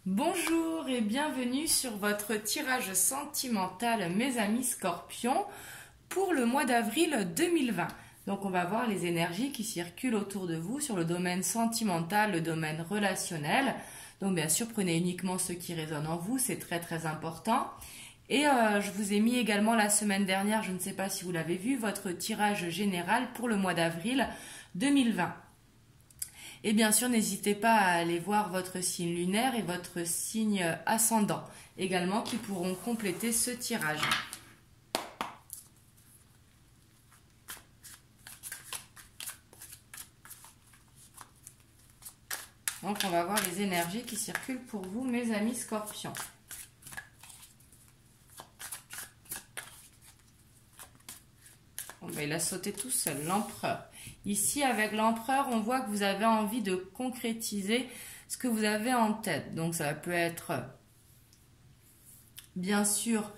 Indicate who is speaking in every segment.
Speaker 1: Bonjour et bienvenue sur votre tirage sentimental, mes amis scorpions, pour le mois d'avril 2020. Donc on va voir les énergies qui circulent autour de vous sur le domaine sentimental, le domaine relationnel. Donc bien sûr, prenez uniquement ce qui résonne en vous, c'est très très important. Et je vous ai mis également la semaine dernière, je ne sais pas si vous l'avez vu, votre tirage général pour le mois d'avril 2020. Et bien sûr, n'hésitez pas à aller voir votre signe lunaire et votre signe ascendant également qui pourront compléter ce tirage. Donc, on va voir les énergies qui circulent pour vous, mes amis scorpions. Bon, ben, il a sauté tout seul, l'empereur. Ici, avec l'empereur, on voit que vous avez envie de concrétiser ce que vous avez en tête. Donc, ça peut être, bien sûr,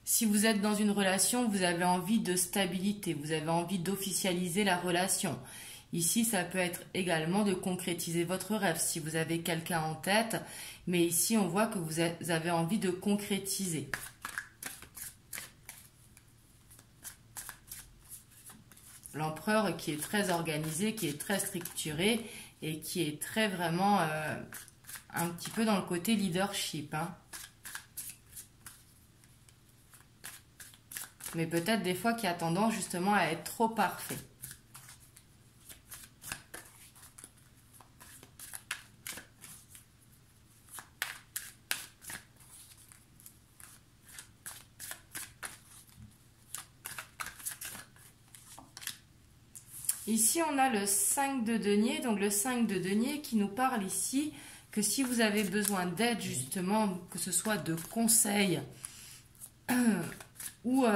Speaker 1: si vous êtes dans une relation, vous avez envie de stabilité, vous avez envie d'officialiser la relation. Ici, ça peut être également de concrétiser votre rêve si vous avez quelqu'un en tête. Mais ici, on voit que vous avez envie de concrétiser. L'empereur qui est très organisé, qui est très structuré et qui est très vraiment un petit peu dans le côté leadership. Mais peut-être des fois qui a tendance justement à être trop parfait. Ici, on a le 5 de denier, donc le 5 de denier qui nous parle ici que si vous avez besoin d'aide, justement, que ce soit de conseils ou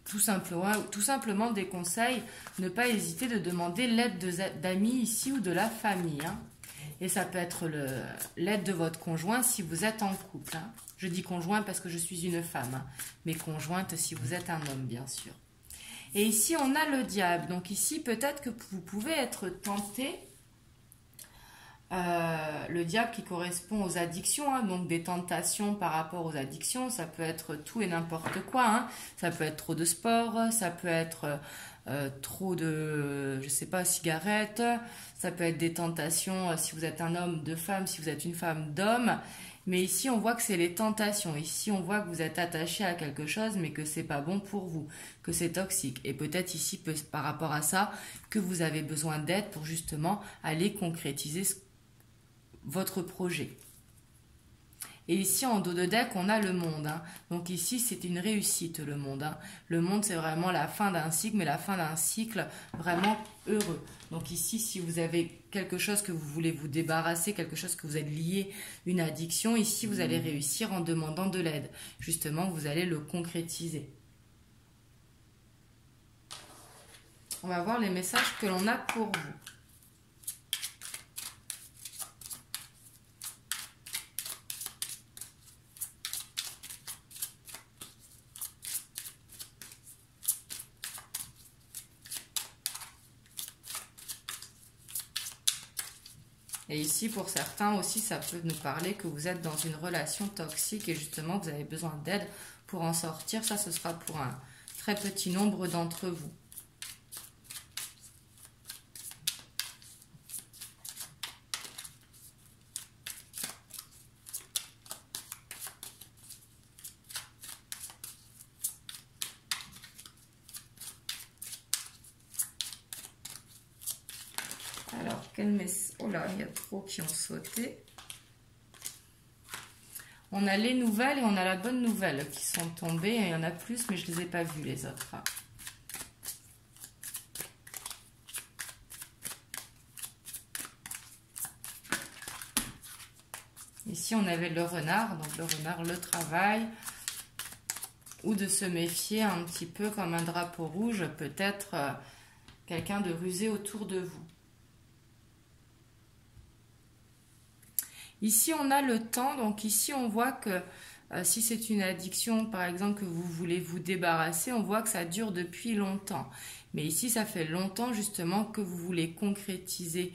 Speaker 1: tout simplement des conseils, ne pas hésiter de demander l'aide d'amis ici ou de la famille. Et ça peut être l'aide de votre conjoint si vous êtes en couple. Je dis conjoint parce que je suis une femme, mais conjointe si vous êtes un homme, bien sûr. Et ici, on a le diable. Donc ici, peut-être que vous pouvez être tenté. Le diable qui correspond aux addictions, donc des tentations par rapport aux addictions. Ça peut être tout et n'importe quoi. Ça peut être trop de sport, ça peut être trop de, je sais pas, cigarettes. Ça peut être des tentations si vous êtes un homme de femme, si vous êtes une femme d'homme. Mais ici, on voit que c'est les tentations. Ici, on voit que vous êtes attaché à quelque chose, mais que c'est pas bon pour vous, que c'est toxique. Et peut-être ici, par rapport à ça, que vous avez besoin d'aide pour justement aller concrétiser votre projet. Et ici, en dos de deck, on a le monde. Donc ici, c'est une réussite, le monde. Le monde, c'est vraiment la fin d'un cycle, mais la fin d'un cycle vraiment heureux. Donc ici, si vous avez quelque chose que vous voulez vous débarrasser, quelque chose que vous êtes lié, une addiction, ici, vous allez réussir en demandant de l'aide. Justement, vous allez le concrétiser. On va voir les messages que l'on a pour vous. Et ici, pour certains aussi, ça peut nous parler que vous êtes dans une relation toxique et justement, vous avez besoin d'aide pour en sortir. Ça, ce sera pour un très petit nombre d'entre vous. Alors, oh là, il y a trop qui ont sauté. On a les nouvelles et on a la bonne nouvelle qui sont tombées. Il y en a plus, mais je ne les ai pas vues, les autres. Ici, on avait le renard. Donc, le renard, le travail. Ou de se méfier un petit peu comme un drapeau rouge. Peut-être quelqu'un de rusé autour de vous. Ici, on a le temps. Donc ici, on voit que si c'est une addiction, par exemple, que vous voulez vous débarrasser, on voit que ça dure depuis longtemps. Mais ici, ça fait longtemps justement que vous voulez concrétiser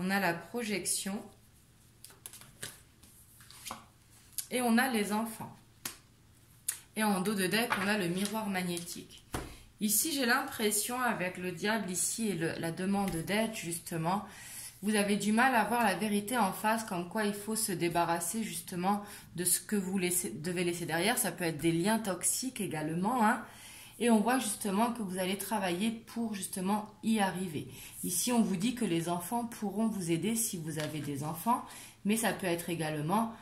Speaker 1: on a la projection et on a les enfants. Et en dos de deck, on a le miroir magnétique. Ici, j'ai l'impression, avec le diable ici et la demande d'aide, justement, vous avez du mal à voir la vérité en face, comme quoi il faut se débarrasser, justement, de ce que vous devez laisser derrière. Ça peut être des liens toxiques également, hein. Et on voit justement que vous allez travailler pour, justement, y arriver. Ici, on vous dit que les enfants pourront vous aider si vous avez des enfants, mais ça peut être également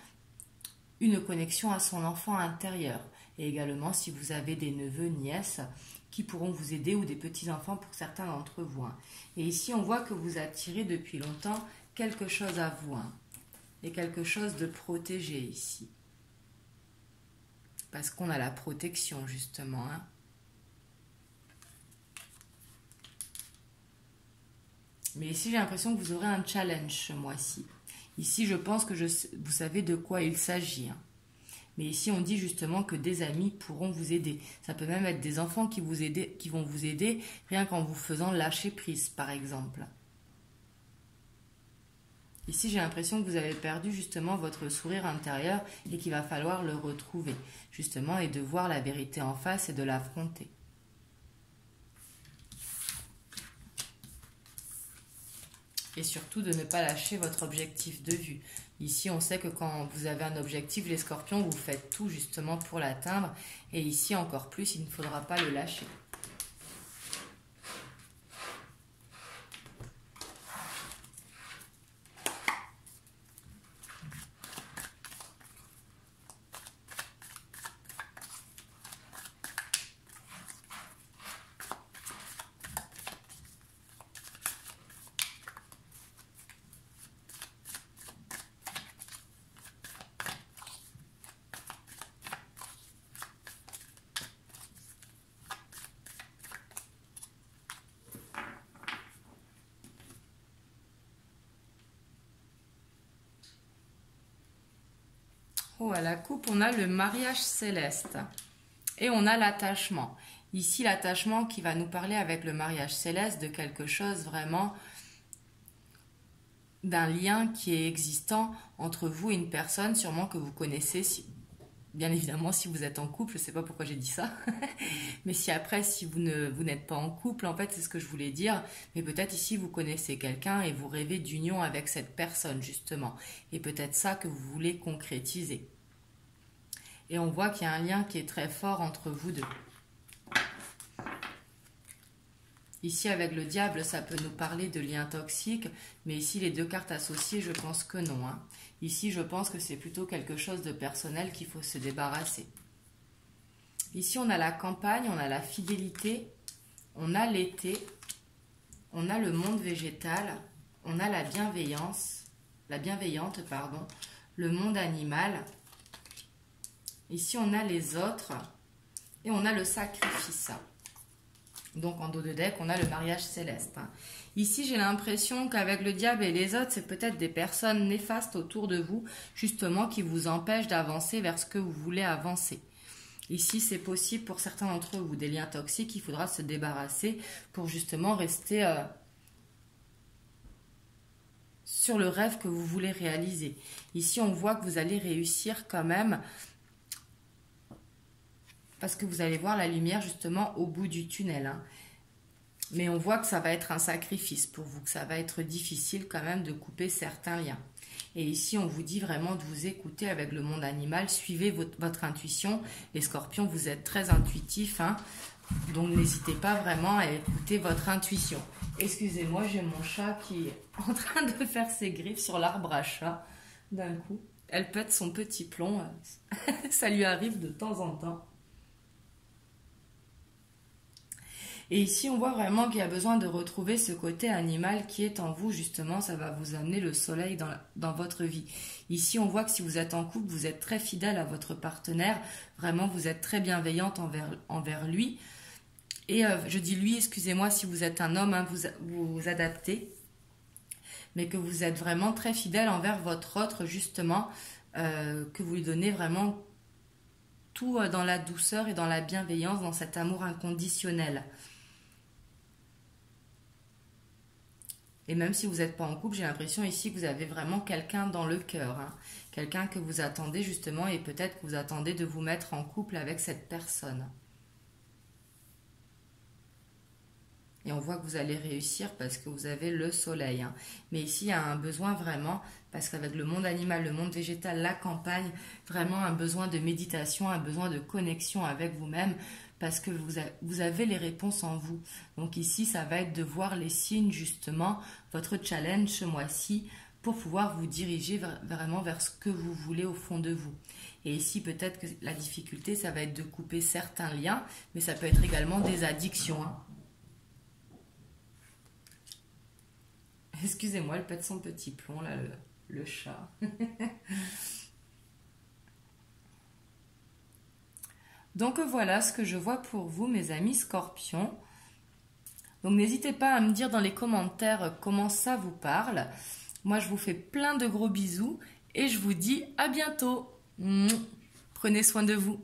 Speaker 1: une connexion à son enfant intérieur. Et également, si vous avez des neveux, nièces, qui pourront vous aider ou des petits-enfants pour certains d'entre vous. Hein. Et ici, on voit que vous attirez depuis longtemps quelque chose à vous. Hein, et quelque chose de protégé ici. Parce qu'on a la protection, justement. Hein. Mais ici, j'ai l'impression que vous aurez un challenge ce mois-ci. Ici, je pense que vous savez de quoi il s'agit. Hein. Mais ici, on dit justement que des amis pourront vous aider. Ça peut même être des enfants qui vont vous aider rien qu'en vous faisant lâcher prise, par exemple. Ici, j'ai l'impression que vous avez perdu justement votre sourire intérieur et qu'il va falloir le retrouver, justement, et de voir la vérité en face et de l'affronter. Et surtout de ne pas lâcher votre objectif de vue. Ici, on sait que quand vous avez un objectif, les scorpions, vous faites tout justement pour l'atteindre. Et ici, encore plus, il ne faudra pas le lâcher. Oh, à la coupe, on a le mariage céleste et on a l'attachement. Ici, l'attachement qui va nous parler avec le mariage céleste de quelque chose vraiment, d'un lien qui est existant entre vous et une personne, sûrement que vous connaissez, bien évidemment si vous êtes en couple, je ne sais pas pourquoi j'ai dit ça, mais si vous n'êtes pas en couple, en fait c'est ce que je voulais dire, mais peut-être ici vous connaissez quelqu'un et vous rêvez d'union avec cette personne justement, et peut-être ça que vous voulez concrétiser. Et on voit qu'il y a un lien qui est très fort entre vous deux. Ici, avec le diable, ça peut nous parler de liens toxiques, mais ici, les deux cartes associées, je pense que non. Hein. Ici, je pense que c'est plutôt quelque chose de personnel qu'il faut se débarrasser. Ici, on a la campagne, on a la fidélité, on a l'été, on a le monde végétal, on a la bienveillante, le monde animal. Ici, on a les autres et on a le sacrifice. Donc, en dos de deck, on a le mariage céleste. Ici, j'ai l'impression qu'avec le diable et les autres, c'est peut-être des personnes néfastes autour de vous, justement, qui vous empêchent d'avancer vers ce que vous voulez avancer. Ici, c'est possible pour certains d'entre vous, des liens toxiques, il faudra se débarrasser pour justement rester sur le rêve que vous voulez réaliser. Ici, on voit que vous allez réussir quand même, parce que vous allez voir la lumière justement au bout du tunnel. Hein. Mais on voit que ça va être un sacrifice pour vous, que ça va être difficile quand même de couper certains liens. Et ici, on vous dit vraiment de vous écouter avec le monde animal. Suivez votre intuition. Les scorpions, vous êtes très intuitifs. Hein. Donc, n'hésitez pas vraiment à écouter votre intuition. Excusez-moi, j'ai mon chat qui est en train de faire ses griffes sur l'arbre à chat d'un coup. Elle pète son petit plomb. Ça lui arrive de temps en temps. Et ici, on voit vraiment qu'il y a besoin de retrouver ce côté animal qui est en vous, justement, ça va vous amener le soleil dans votre vie. Ici, on voit que si vous êtes en couple, vous êtes très fidèle à votre partenaire, vraiment, vous êtes très bienveillante envers lui. Et je dis lui, excusez-moi, si vous êtes un homme, hein, vous adaptez, mais que vous êtes vraiment très fidèle envers votre autre, justement, que vous lui donnez vraiment tout dans la douceur et dans la bienveillance, dans cet amour inconditionnel. Et même si vous n'êtes pas en couple, j'ai l'impression ici que vous avez vraiment quelqu'un dans le cœur, hein. Quelqu'un que vous attendez justement et peut-être que vous attendez de vous mettre en couple avec cette personne. Et on voit que vous allez réussir parce que vous avez le soleil, hein. Mais ici, il y a un besoin vraiment, parce qu'avec le monde animal, le monde végétal, la campagne, vraiment un besoin de méditation, un besoin de connexion avec vous-même, parce que vous avez les réponses en vous. Donc ici, ça va être de voir les signes, justement, votre challenge ce mois-ci, pour pouvoir vous diriger vraiment vers ce que vous voulez au fond de vous. Et ici, peut-être que la difficulté, ça va être de couper certains liens, mais ça peut être également des addictions, hein. Excusez-moi, elle pète son petit plomb, là, le chat. Donc voilà ce que je vois pour vous, mes amis scorpions. Donc n'hésitez pas à me dire dans les commentaires comment ça vous parle. Moi, je vous fais plein de gros bisous et je vous dis à bientôt. Prenez soin de vous.